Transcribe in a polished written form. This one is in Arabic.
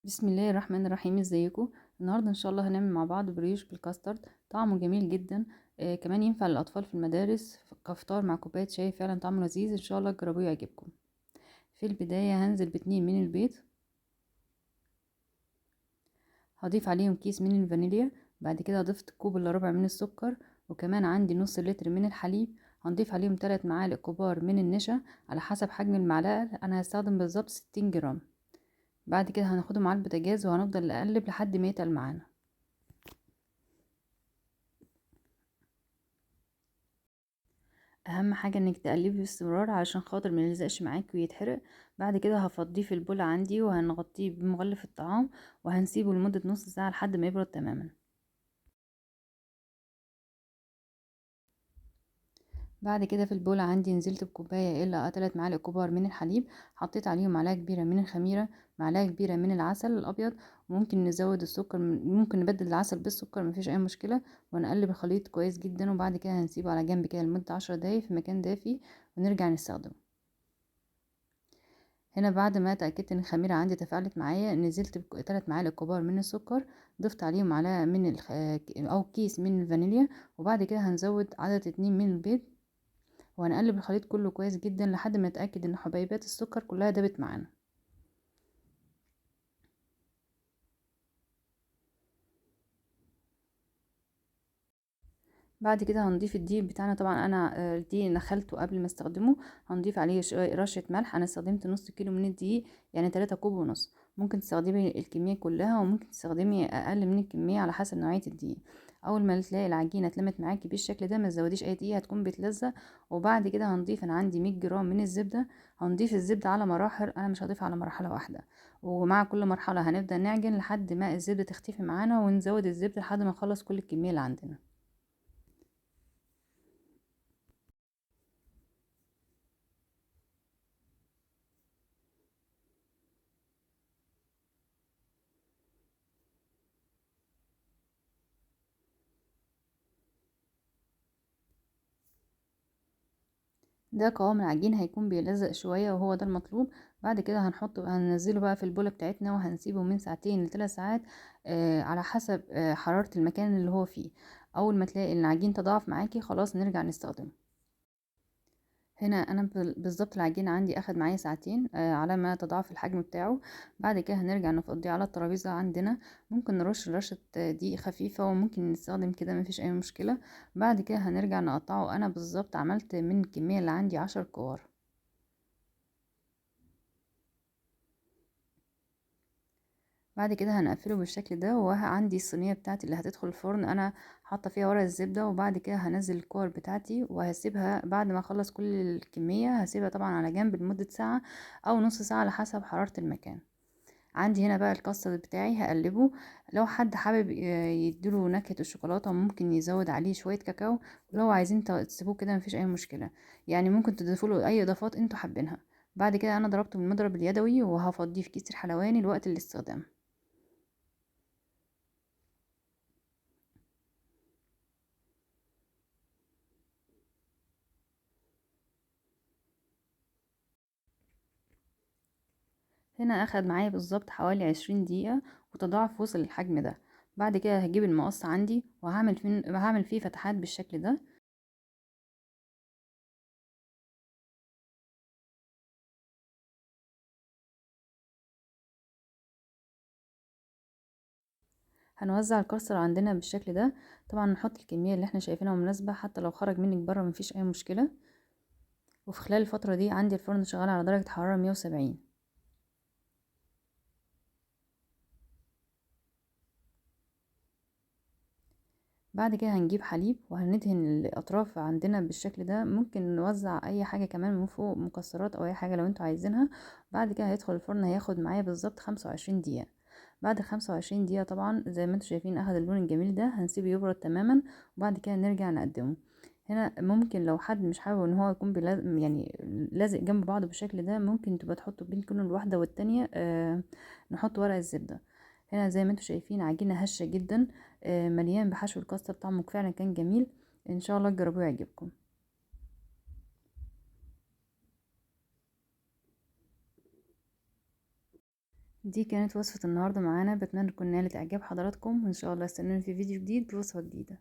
بسم الله الرحمن الرحيم. ازيكم؟ النهارده ان شاء الله هنعمل مع بعض بريوش بالكاسترد. طعمه جميل جدا. كمان ينفع للاطفال في المدارس كفطار مع كوبايه شاي. فعلا طعمه لذيذ، ان شاء الله تجربوه يعجبكم. في البدايه هنزل باتنين من البيض، هضيف عليهم كيس من الفانيليا. بعد كده ضفت كوب الا ربع من السكر، وكمان عندي نص لتر من الحليب. هنضيف عليهم 3 معالق كبار من النشا على حسب حجم المعلقه. انا هستخدم بالظبط 60 جرام. بعد كده هناخدهم على البوتاجاز وهنفضل نقلب لحد ما يتقل معانا. اهم حاجه انك تقلبي باستمرار علشان خاطر ما يلزقش معاكي ويتحرق. بعد كده هفضيه في البول عندي وهنغطيه بمغلف الطعام، وهنسيبه لمده نص ساعه لحد ما يبرد تماما. بعد كده في البول عندي نزلت بكوبايه الا 3 معالق كبار من الحليب. حطيت عليهم معلقه كبيره من الخميره، معلقه كبيره من العسل الابيض. ممكن نزود السكر، ممكن نبدل العسل بالسكر، مفيش اي مشكله. ونقلب الخليط كويس جدا، وبعد كده هنسيبه على جنب كده لمده 10 دقايق في مكان دافي، ونرجع نستخدمه. هنا بعد ما اتأكدت ان الخميرة عندي تفاعلت معايا، نزلت بثلاث معالق كبار من السكر. ضفت عليهم معلقة من او كيس من الفانيليا. وبعد كده هنزود عدد 2 من البيض، وهنقلب الخليط كله كويس جدا لحد ما نتأكد ان حبيبات السكر كلها دابت معانا. بعد كده هنضيف الدقيق بتاعنا. طبعا انا الدقيق نخلته قبل ما استخدمه. هنضيف عليه رشة ملح. انا استخدمت نص كيلو من الدقيق، يعني 3 كوب ونص. ممكن تستخدمي الكمية كلها، وممكن تستخدمي اقل من الكمية على حسب نوعية الدقيق. اول ما تلاقي العجينة اتلمت معاكي بالشكل ده، ما تزوديش اي دقيق، هتكون بتلزق. وبعد كده هنضيف، انا عندي 100 جرام من الزبدة. هنضيف الزبدة على مراحل، انا مش هضيفها على مرحلة واحدة. ومع كل مرحلة هنبدأ نعجن لحد ما الزبدة تختفي معانا، ونزود الزبدة لحد ما نخلص كل الكمية اللي عندنا. ده قوام العجين هيكون بيلزق شوية، وهو ده المطلوب. بعد كده هننزله بقى في البولة بتاعتنا، وهنسيبه من ساعتين ل3 ساعات، على حسب حرارة المكان اللي هو فيه. اول ما تلاقي ان العجين تضاعف معاكي، خلاص نرجع نستخدمه. هنا انا بالظبط العجين عندي اخد معايا ساعتين على ما تضاعف الحجم بتاعه. بعد كده هنرجع نفضيه على الترابيزة عندنا. ممكن نرش رشة دقيق خفيفة، وممكن نستخدم كده، مفيش اي مشكلة. بعد كده هنرجع نقطعه. انا بالظبط عملت من الكمية اللي عندي 10 كور. بعد كده هنقفله بالشكل ده. وعندي الصينية بتاعتي اللي هتدخل الفرن، انا حاطه فيها ورق الزبدة. وبعد كده هنزل الكور بتاعتي، وهسيبها بعد ما اخلص كل الكمية. هسيبها طبعا على جنب لمدة ساعة او نص ساعة على حسب حرارة المكان. عندي هنا بقى الكاسترد بتاعي هقلبه. لو حد حابب يديله نكهة الشوكولاتة، ممكن يزود عليه شوية كاكاو. ولو عايزين تسيبوه كده، مفيش اي مشكلة. يعني ممكن تضيفوا له اي اضافات انتوا حابينها. بعد كده انا ضربته بالمضرب اليدوي، وهفضيه في كيس الحلواني لوقت الاستخدام. هنا اخد معايا بالظبط حوالي 20 دقيقة، وتضاعف وصل للحجم ده. بعد كده هجيب المقص عندي، وهعمل فيه فتحات بالشكل ده. هنوزع الكاستر عندنا بالشكل ده. طبعا نحط الكمية اللي احنا شايفينها مناسبة، حتى لو خرج منك بره مفيش اي مشكلة. وفي خلال الفترة دي عندي الفرن شغال على درجة حرارة 170. بعد كده هنجيب حليب، وهندهن الاطراف عندنا بالشكل ده. ممكن نوزع اي حاجة كمان من فوق، مكسرات او اي حاجة لو انتوا عايزينها. بعد كده هيدخل الفرن، هياخد معايا بالظبط 25 دقيقة. بعد 25 دقيقة طبعا زي ما انتوا شايفين اخد اللون الجميل ده. هنسيبه يبرد تماما، وبعد كده نرجع نقدمه. هنا ممكن لو حد مش حابب ان هو يكون يعني لازق جنب بعض بالشكل ده، ممكن تبقى تحطوا بين كل الواحدة والتانية نحط ورق الزبدة. هنا زي ما انتوا شايفين عجينة هشة جدا، مليان بحشو الكاستر. طعمه فعلا كان جميل. ان شاء الله تجربوه يعجبكم. دي كانت وصفة النهاردة معانا، بتمنى تكون نالت اعجاب حضراتكم، وان شاء الله استنوني في فيديو جديد بوصفة جديدة.